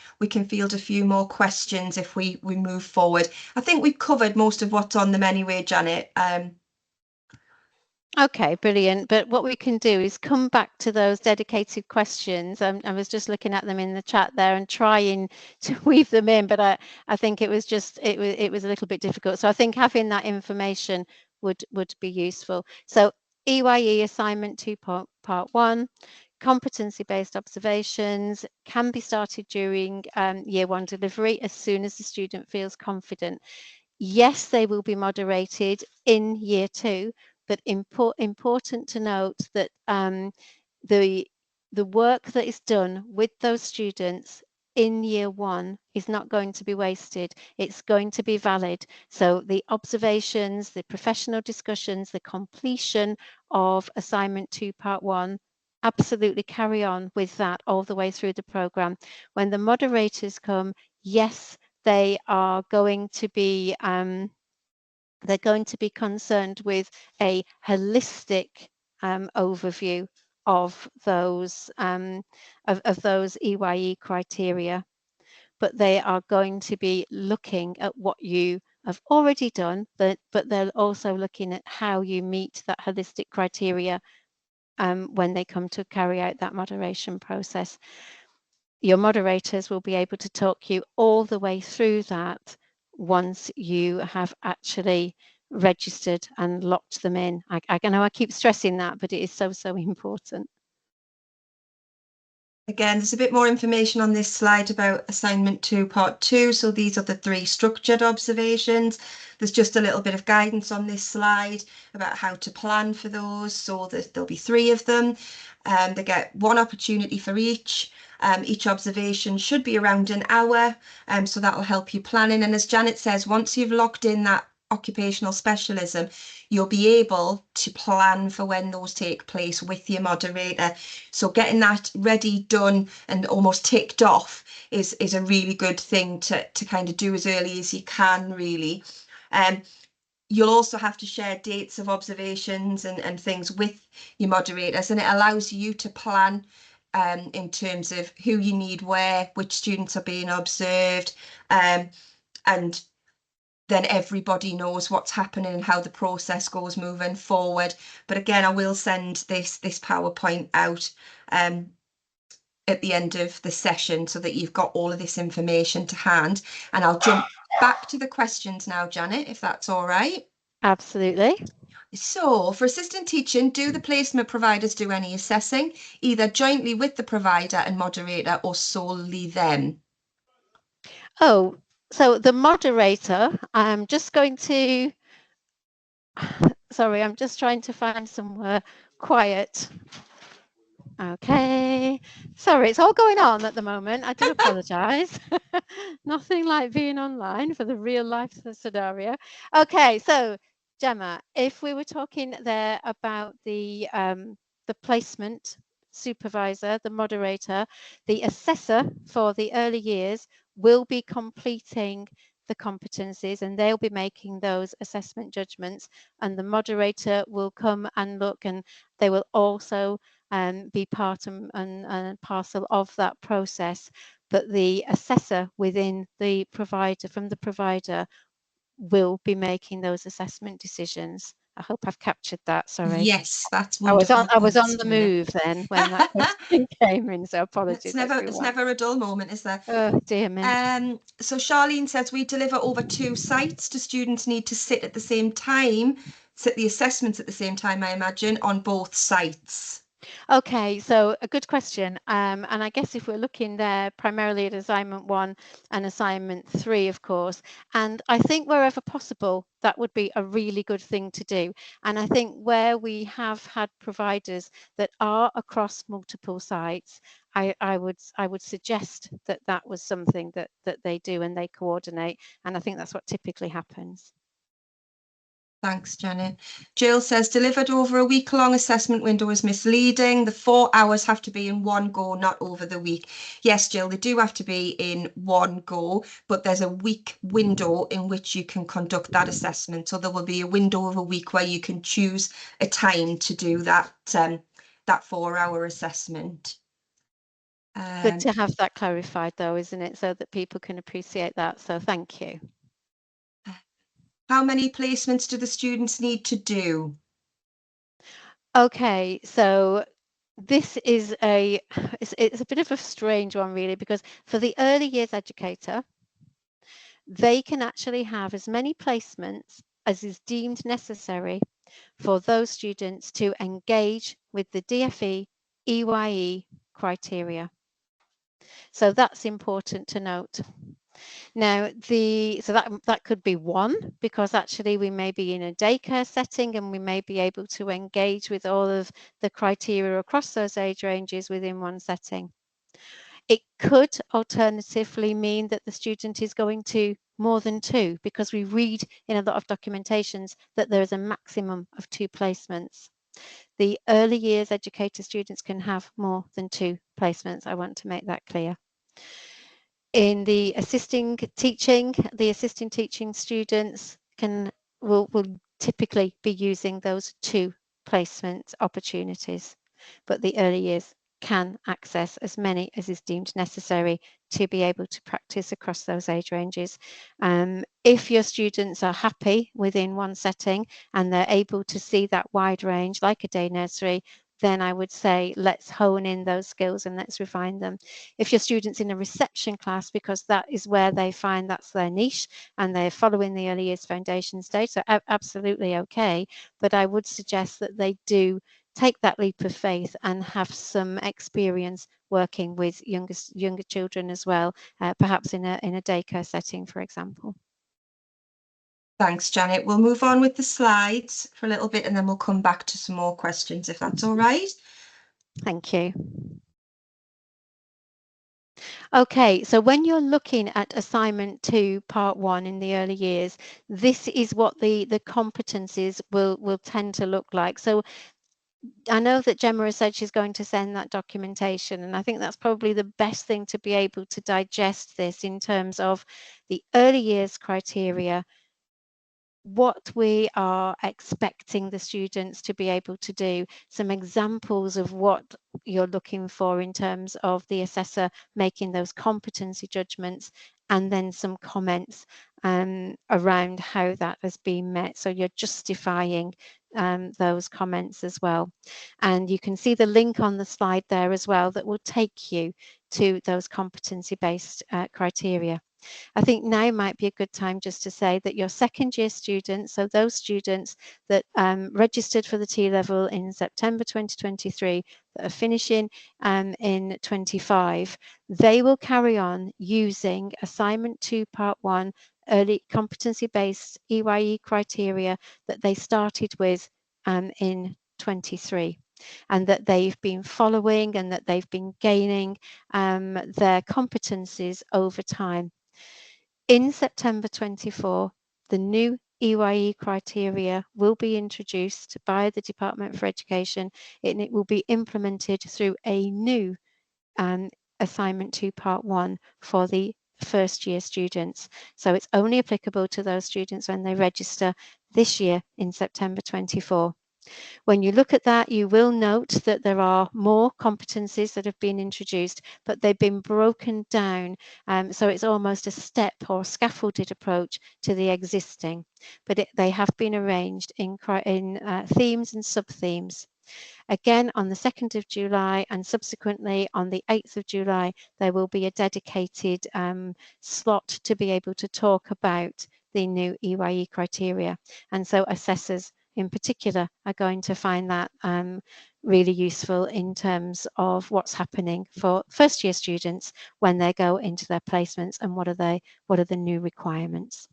[SPEAKER 2] field a few more questions if we move forward. I think we've covered most of what's on them anyway, Janet.
[SPEAKER 1] Okay, brilliant. But what we can do is come back to those dedicated questions. I was just looking at them in the chat there and trying to weave them in, but I think it was a little bit difficult. So I think having that information would be useful. So EYE assignment 2 part 1, competency-based observations can be started during year 1 delivery as soon as the student feels confident. Yes, they will be moderated in year 2, but important to note that the work that is done with those students in year 1 is not going to be wasted. It's going to be valid. So the observations, the professional discussions, the completion of assignment 2 part 1, absolutely carry on with that all the way through the program. When the moderators come, yes, they are going to be they're going to be concerned with a holistic overview of those EYE criteria, but they are going to be looking at what you have already done, but they're also looking at how you meet that holistic criteria when they come to carry out that moderation process. Your moderators will be able to talk you all the way through that once you have actually registered and locked them in. I know I keep stressing that, but it is so important.
[SPEAKER 2] Again, there's a bit more information on this slide about assignment 2 part 2. So these are the 3 structured observations. There's just a little bit of guidance on this slide about how to plan for those. So there'll be 3 of them. They get 1 opportunity for each. Each observation should be around an hour. So that'll help you planning. And as Janet says, once you've logged in that occupational specialism, you'll be able to plan for when those take place with your moderator. So getting that ready, done and almost ticked off is a really good thing to kind of do as early as you can, really. You'll also have to share dates of observations and things with your moderators, and it allows you to plan in terms of who you need where, which students are being observed, and then everybody knows what's happening and how the process goes moving forward. But again, I will send this PowerPoint out at the end of the session so that you've got all of this information to hand. And I'll jump back to the questions now, Janet, if that's all right.
[SPEAKER 1] Absolutely.
[SPEAKER 2] So for assistant teaching, do the placement providers do any assessing, either jointly with the provider and moderator or solely them?
[SPEAKER 1] Oh, so the moderator, I'm just going to, sorry, I'm just trying to find somewhere quiet. Okay, sorry, it's all going on at the moment. I do apologize. Nothing like being online for the real life scenario. Okay, so Gemma, if we were talking there about the placement supervisor, the moderator, the assessor for the early years will be completing the competencies and they'll be making those assessment judgments, and the moderator will come and look, and they will also be part and parcel of that process. But the assessor within the provider, from the provider, will be making those assessment decisions. I hope I've captured that. Sorry.
[SPEAKER 2] Yes, that's wonderful.
[SPEAKER 1] I was on the move then when that question came in, so apologies.
[SPEAKER 2] It's never a dull moment, is there?
[SPEAKER 1] Oh dear me.
[SPEAKER 2] So Charlene says we deliver over 2 sites. Do students need to sit at the same time, sit the assessments at the same time, I imagine, on both sites?
[SPEAKER 1] Okay, so a good question. And I guess if we're looking there primarily at assignment 1 and assignment 3, of course, and I think wherever possible, that would be a really good thing to do. And I think where we have had providers that are across multiple sites, I would suggest that that was something that they do and they coordinate. And I think that's what typically happens.
[SPEAKER 2] Thanks, Janet. Jill says, delivered over a week-long assessment window is misleading. The 4 hours have to be in one go, not over the week. Yes, Jill, they do have to be in one go, but there's a week window in which you can conduct that assessment. So there will be a window of a week where you can choose a time to do that, that 4-hour assessment.
[SPEAKER 1] Good to have that clarified though, isn't it? So that people can appreciate that. So thank you.
[SPEAKER 2] How many placements do the students need to do?
[SPEAKER 1] Okay, so this is it's a bit of a strange one really, because for the early years educator, they can actually have as many placements as is deemed necessary for those students to engage with the DFE EYE criteria. So that's important to note. Now, so that could be one, because actually we may be in a daycare setting and we may be able to engage with all of the criteria across those age ranges within one setting. It could alternatively mean that the student is going to more than 2, because we read in a lot of documentations that there is a maximum of 2 placements. The early years educator students can have more than 2 placements. I want to make that clear. In the assisting teaching students will typically be using those 2 placement opportunities, but the early years can access as many as is deemed necessary to be able to practice across those age ranges. If your students are happy within one setting and they're able to see that wide range like a day nursery, then I would say let's hone in those skills and let's refine them. If your student's in a reception class, because that is where they find that's their niche and they're following the early years foundation stage, so absolutely okay. But I would suggest that they do take that leap of faith and have some experience working with younger children as well, perhaps in a daycare setting, for example.
[SPEAKER 2] Thanks, Janet. We'll move on with the slides for a little bit and then we'll come back to some more questions, if that's all right.
[SPEAKER 1] Thank you. Okay, so when you're looking at assignment 2, part 1 in the early years, this is what the competencies will tend to look like. So I know that Gemma has said she's going to send that documentation, and I think that's probably the best thing to be able to digest this in terms of the early years criteria, what we are expecting the students to be able to do, some examples of what you're looking for in terms of the assessor making those competency judgments, and then some comments around how that has been met. So you're justifying those comments as well. And you can see the link on the slide there as well that will take you to those competency-based criteria. I think now might be a good time just to say that your second year students, so those students that registered for the T-level in September 2023 that are finishing in 25, they will carry on using assignment 2 part 1 early competency-based EYE criteria that they started with in 23, and that they've been following and that they've been gaining their competencies over time. In September 24, the new EYE criteria will be introduced by the Department for Education, and it will be implemented through a new assignment 2 part 1 for the first year students. So it's only applicable to those students when they register this year in September 24. When you look at that, you will note that there are more competencies that have been introduced, but they've been broken down. So it's almost a step or scaffolded approach to the existing, but they have been arranged in themes and sub-themes. Again, on the 2nd of July and subsequently on the 8th of July, there will be a dedicated slot to be able to talk about the new EYE criteria. And so assessors in particular are going to find that really useful in terms of what's happening for first year students when they go into their placements and what are the new requirements.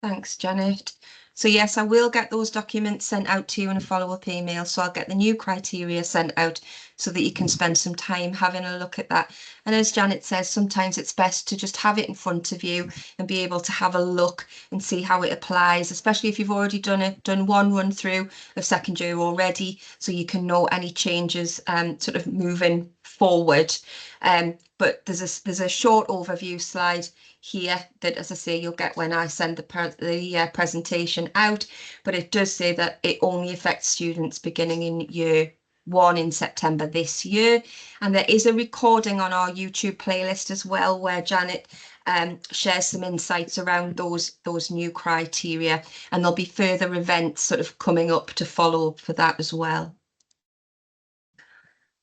[SPEAKER 2] Thanks, Janet. So yes, I will get those documents sent out to you in a follow-up email. So I'll get the new criteria sent out so that you can spend some time having a look at that. And as Janet says, sometimes it's best to just have it in front of you and be able to have a look and see how it applies, especially if you've already done one run through of second year already, so you can know any changes sort of moving forward. But there's a short overview slide here that, as I say, you'll get when I send the presentation out, but it does say that it only affects students beginning in year 1 in September this year. And there is a recording on our YouTube playlist as well, where Janet shares some insights around those new criteria, and there'll be further events sort of coming up to follow up for that as well.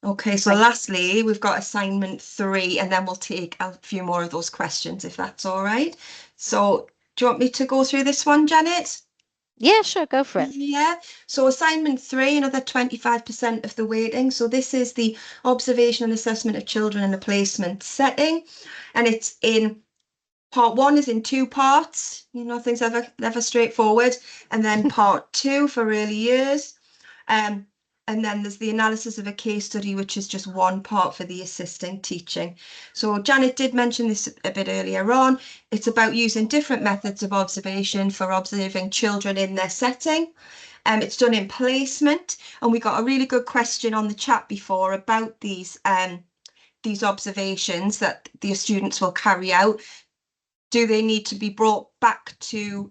[SPEAKER 2] Okay, so lastly, we've got assignment 3, and then we'll take a few more of those questions if that's all right. So do you want me to go through this one, Janet?
[SPEAKER 1] Yeah, sure, go for it.
[SPEAKER 2] Yeah, so assignment 3, another 25% of the weighting. So this is the observation and assessment of children in a placement setting, and it's in part 1 is in 2 parts. You know, things never straightforward, and then part 2 for early years. And then there's the analysis of a case study, which is just one part for the assisting teaching. So Janet did mention this a bit earlier on. It's about using different methods of observation for observing children in their setting. It's done in placement, and we got a really good question on the chat before about these observations that the students will carry out. Do they need to be brought back to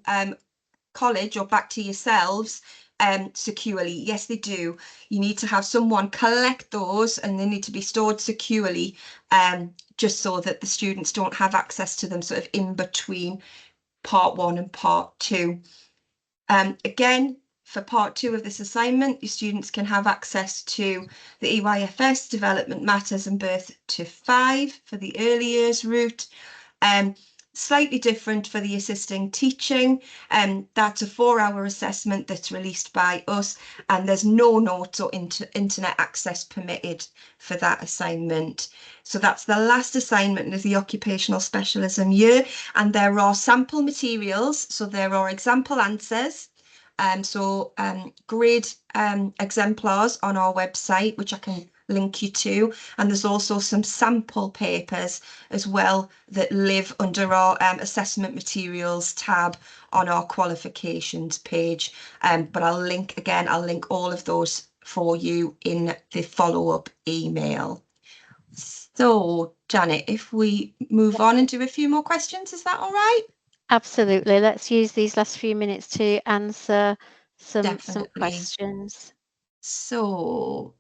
[SPEAKER 2] college or back to yourselves securely? Yes, they do. You need to have someone collect those, and they need to be stored securely, just so that the students don't have access to them sort of in between part 1 and part 2. Again, for part 2 of this assignment, your students can have access to the EYFS Development Matters and Birth to 5 for the early years route. Slightly different for the assisting teaching. That's a 4-hour assessment that's released by us, and there's no notes or internet access permitted for that assignment. So that's the last assignment of the occupational specialism year, and there are sample materials. So there are example answers. Grade exemplars on our website, which I can link you to, and there's also some sample papers as well that live under our assessment materials tab on our qualifications page, but I'll link all of those for you in the follow-up email. So Janet, if we move on and do a few more questions, is that all right?
[SPEAKER 1] Absolutely. Let's use these last few minutes to answer some questions.
[SPEAKER 2] So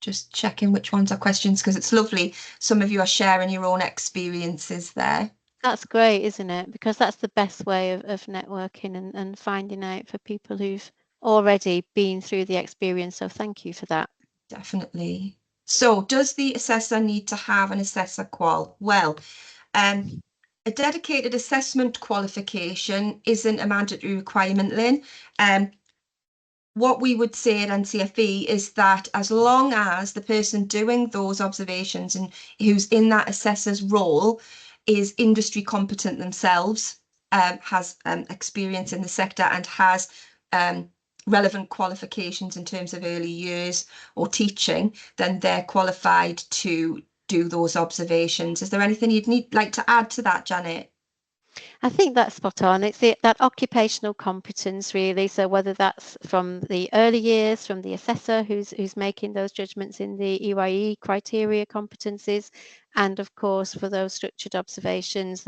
[SPEAKER 2] just checking which ones are questions, because it's lovely. Some of you are sharing your own experiences there.
[SPEAKER 1] That's great, isn't it? Because that's the best way of networking and finding out for people who've already been through the experience. So thank you for that.
[SPEAKER 2] Definitely. So does the assessor need to have an assessor qual? Well, a dedicated assessment qualification isn't a mandatory requirement, Lynn. What we would say at NCFE is that as long as the person doing those observations and who's in that assessor's role is industry competent themselves, has experience in the sector, and has relevant qualifications in terms of early years or teaching, then they're qualified to do those observations. Is there anything you'd like to add to that, Janet?
[SPEAKER 1] I think that's spot on. It's that occupational competence, really. So whether that's from the early years, from the assessor who's making those judgments in the EYE criteria competencies, and of course for those structured observations,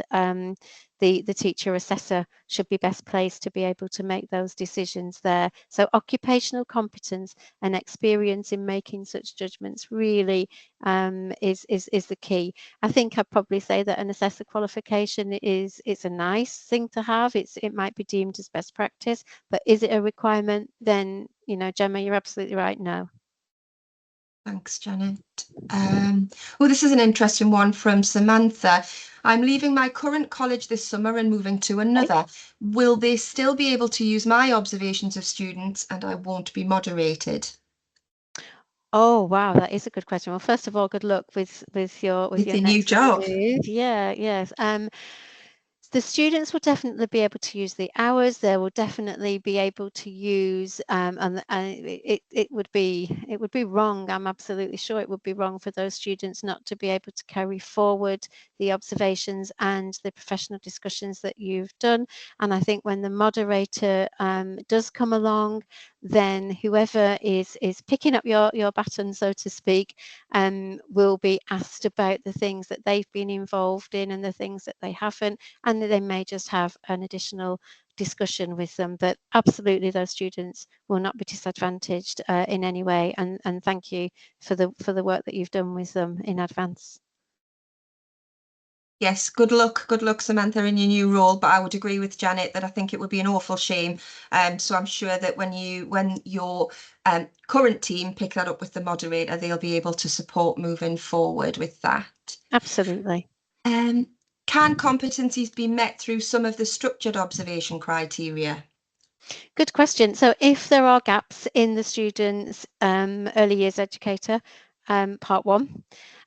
[SPEAKER 1] the teacher assessor should be best placed to be able to make those decisions there. So occupational competence and experience in making such judgments really is the key. I think I'd probably say that an assessor qualification it's a nice thing to have. It might be deemed as best practice, but is it a requirement? Then, you know, Gemma, you're absolutely right. No.
[SPEAKER 2] Thanks, Janet. Well, this is an interesting one from Samantha. I'm leaving my current college this summer and moving to another. Will they still be able to use my observations of students and I won't be moderated?
[SPEAKER 1] Oh, wow, that is a good question. Well, first of all, good luck with your
[SPEAKER 2] new job.
[SPEAKER 1] move. Yeah, yes. The students will definitely be able to use the hours. They will definitely be able to use, and it would be wrong. I'm absolutely sure it would be wrong for those students not to be able to carry forward the observations and the professional discussions that you've done. And I think when the moderator does come along, then whoever is picking up your baton, so to speak, will be asked about the things that they've been involved in and the things that they haven't, and they may just have an additional discussion with them. But absolutely, those students will not be disadvantaged in any way. And thank you for the work that you've done with them in advance.
[SPEAKER 2] Yes, good luck, Samantha, in your new role. But I would agree with Janet that I think it would be an awful shame. So I'm sure that when your current team pick that up with the moderator, they'll be able to support moving forward with that.
[SPEAKER 1] Absolutely.
[SPEAKER 2] Can competencies be met through some of the structured observation criteria?
[SPEAKER 1] Good question. So if there are gaps in the students' early years educator, part 1,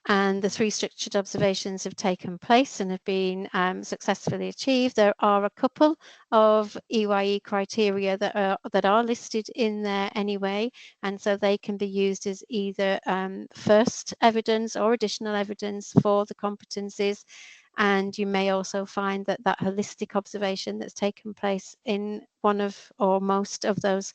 [SPEAKER 1] and the 3 structured observations have taken place and have been successfully achieved, there are a couple of EYE criteria that are listed in there anyway, and so they can be used as either first evidence or additional evidence for the competencies. And you may also find that that holistic observation that's taken place in one of or most of those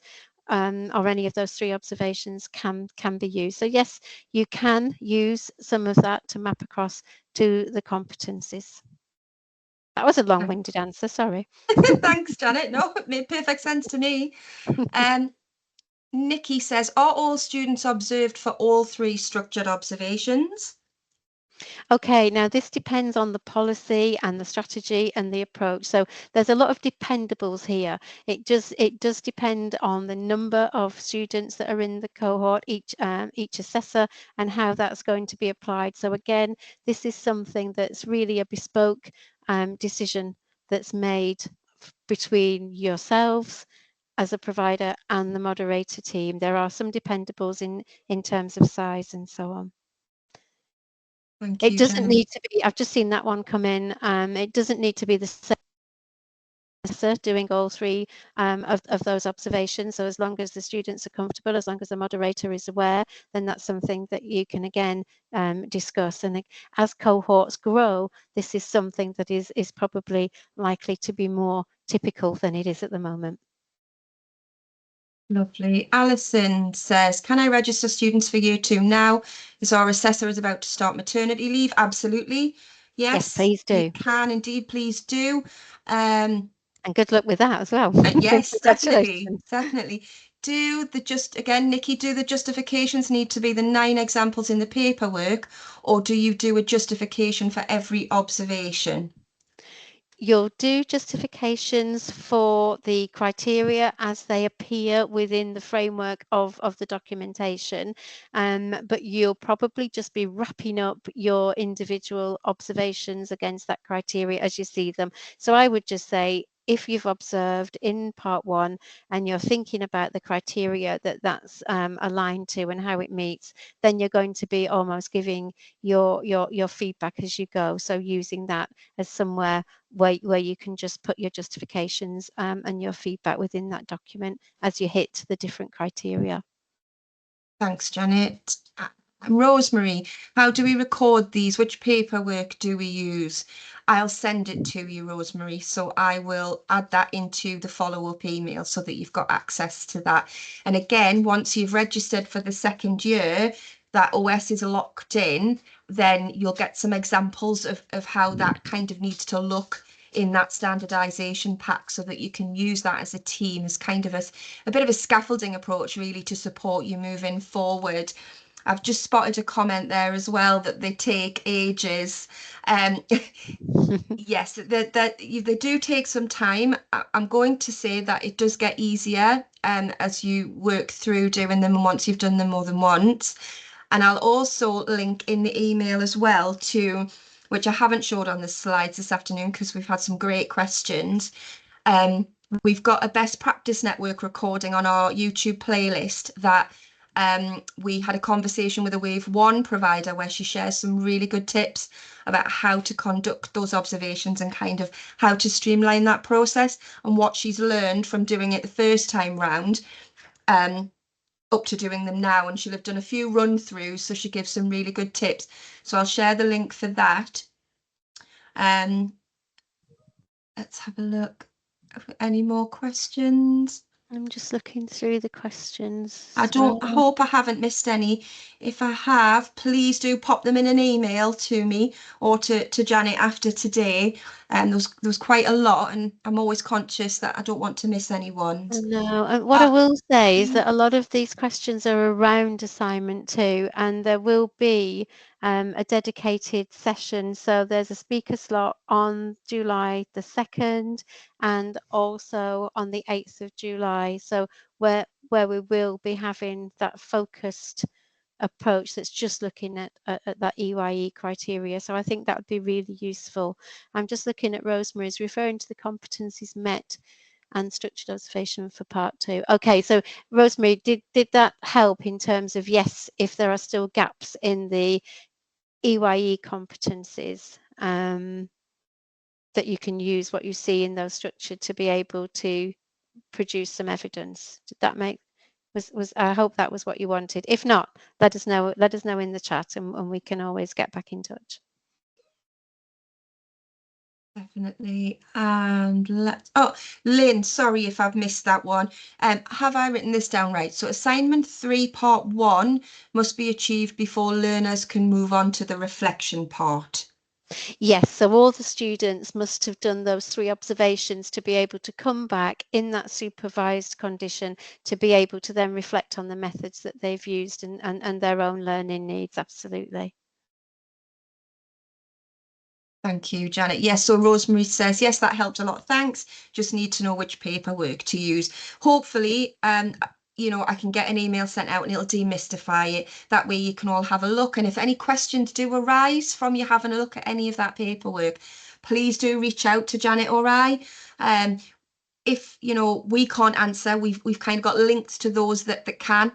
[SPEAKER 1] or any of those 3 observations can be used. So yes, you can use some of that to map across to the competencies. That was a long-winded answer, sorry.
[SPEAKER 2] Thanks, Janet. No, it made perfect sense to me. Nikki says, are all students observed for all 3 structured observations?
[SPEAKER 1] Okay, now this depends on the policy and the strategy and the approach. So there's a lot of dependables here. It does depend on the number of students that are in the cohort, each assessor, and how that's going to be applied. So again, this is something that's really a bespoke decision that's made between yourselves as a provider and the moderator team. There are some dependables in terms of size and so on.
[SPEAKER 2] Thank
[SPEAKER 1] It
[SPEAKER 2] you,
[SPEAKER 1] doesn't
[SPEAKER 2] Janet.
[SPEAKER 1] need to be, I've just seen that one come in. It doesn't need to be the same assessor doing all 3 of those observations. So as long as the students are comfortable, as long as the moderator is aware, then that's something that you can again discuss. And as cohorts grow, this is something that is probably likely to be more typical than it is at the moment.
[SPEAKER 2] Lovely. Alison says, can I register students for year 2 now? As our assessor is about to start maternity leave? Absolutely. Yes,
[SPEAKER 1] please do.
[SPEAKER 2] You can indeed, please do.
[SPEAKER 1] And good luck with that as well.
[SPEAKER 2] Yes, definitely. Nikki, do the justifications need to be the 9 examples in the paperwork, or do you do a justification for every observation?
[SPEAKER 1] You'll do justifications for the criteria as they appear within the framework of the documentation, but you'll probably just be wrapping up your individual observations against that criteria as you see them. So I would just say, if you've observed in part 1 and you're thinking about the criteria that's aligned to and how it meets, then you're going to be almost giving your feedback as you go. So using that as somewhere where you can just put your justifications and your feedback within that document as you hit the different criteria.
[SPEAKER 2] Thanks, Janet. Rosemary, how do we record these? Which paperwork do we use? I'll send it to you, Rosemary, so I will add that into the follow-up email so that you've got access to that. And again, once you've registered for the 2nd year, that OS is locked in, then you'll get some examples of how that kind of needs to look in that standardization pack, so that you can use that as a team as kind of a bit of a scaffolding approach really to support you moving forward. I've just spotted a comment there as well that they take ages. Yes, they do take some time. I'm going to say that it does get easier as you work through doing them once you've done them more than once. And I'll also link in the email as well to, which I haven't showed on the slides this afternoon because we've had some great questions. We've got a best practice network recording on our YouTube playlist that We had a conversation with a Wave 1 provider where she shares some really good tips about how to conduct those observations and kind of how to streamline that process and what she's learned from doing it the first time round up to doing them now. And she'll have done a few run throughs, so she gives some really good tips. So I'll share the link for that. Let's have a look. Any more questions?
[SPEAKER 1] I'm just looking through the questions.
[SPEAKER 2] I hope I haven't missed any. If I have, please do pop them in an email to me or to Janet after today. There was quite a lot, and I'm always conscious that I don't want to miss anyone.
[SPEAKER 1] No, and what I will say is that a lot of these questions are around assignment 2, and there will be a dedicated session. So there's a speaker slot on July the 2nd and also on the 8th of July. So where we will be having that focused approach that's just looking at that EYE criteria. So I think that would be really useful. I'm just looking at Rosemary's referring to the competencies met and structured observation for part 2. Okay, so Rosemary, did that help in terms of, yes, if there are still gaps in the EYE competencies, that you can use what you see in those structured to be able to produce some evidence? Did that make I hope that was what you wanted. If not, let us know in the chat, and we can always get back in touch.
[SPEAKER 2] Definitely. And Lynn, sorry if I've missed that one. Have I written this down right? So assignment 3 part 1 must be achieved before learners can move on to the reflection part.
[SPEAKER 1] Yes, so all the students must have done those 3 observations to be able to come back in that supervised condition to be able to then reflect on the methods that they've used and their own learning needs. Absolutely.
[SPEAKER 2] Thank you, Janet. Yes, so Rosemary says, yes, that helped a lot. Thanks. Just need to know which paperwork to use. Hopefully, you know, I can get an email sent out and it'll demystify it. That way you can all have a look. And if any questions do arise from you having a look at any of that paperwork, please do reach out to Janet or I. If, you know, we can't answer, we've kind of got links to those that can.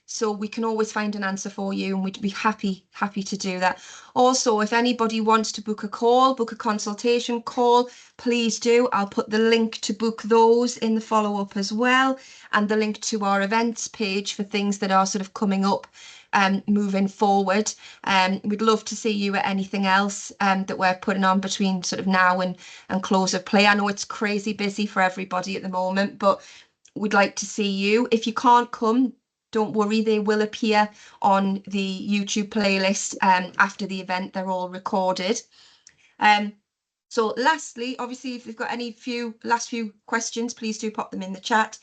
[SPEAKER 2] So we can always find an answer for you, and we'd be happy to do that. Also, if anybody wants to book a consultation call, please do. I'll put the link to book those in the follow-up as well, and the link to our events page for things that are sort of coming up moving forward. We'd love to see you at anything else that we're putting on between sort of now and close of play. I know it's crazy busy for everybody at the moment, but we'd like to see you. If you can't come, don't worry, they will appear on the YouTube playlist after the event. They're all recorded. So lastly, obviously, if you've got any last few questions, please do pop them in the chat.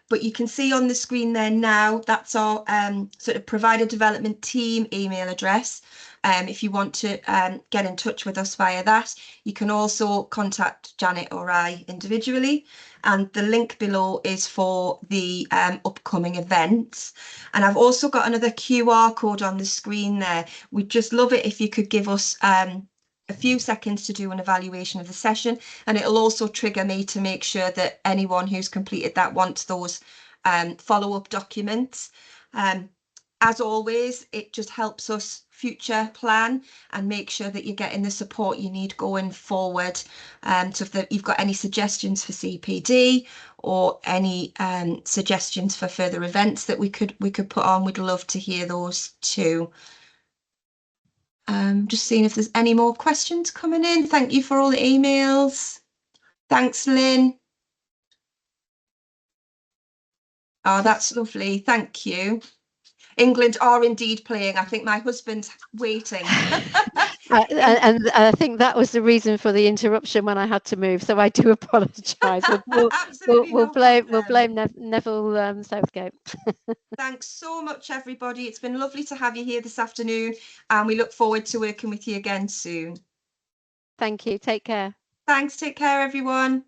[SPEAKER 2] But you can see on the screen there now, that's our sort of provider development team email address. If you want to get in touch with us via that, you can also contact Janet or I individually. And the link below is for the upcoming events. And I've also got another QR code on the screen there. We'd just love it if you could give us a few seconds to do an evaluation of the session, and it'll also trigger me to make sure that anyone who's completed that wants those follow-up documents. As always, it just helps us future plan and make sure that you're getting the support you need going forward. So if you've got any suggestions for CPD or any suggestions for further events that we could put on, we'd love to hear those too. Just seeing if there's any more questions coming in. Thank you for all the emails. Thanks, Lynn. Oh, that's lovely. Thank you. England are indeed playing. I think my husband's waiting.
[SPEAKER 1] And I think that was the reason for the interruption when I had to move. So I do apologise. We'll blame Neville Southgate.
[SPEAKER 2] Thanks so much, everybody. It's been lovely to have you here this afternoon, and we look forward to working with you again soon.
[SPEAKER 1] Thank you. Take care.
[SPEAKER 2] Thanks. Take care, everyone.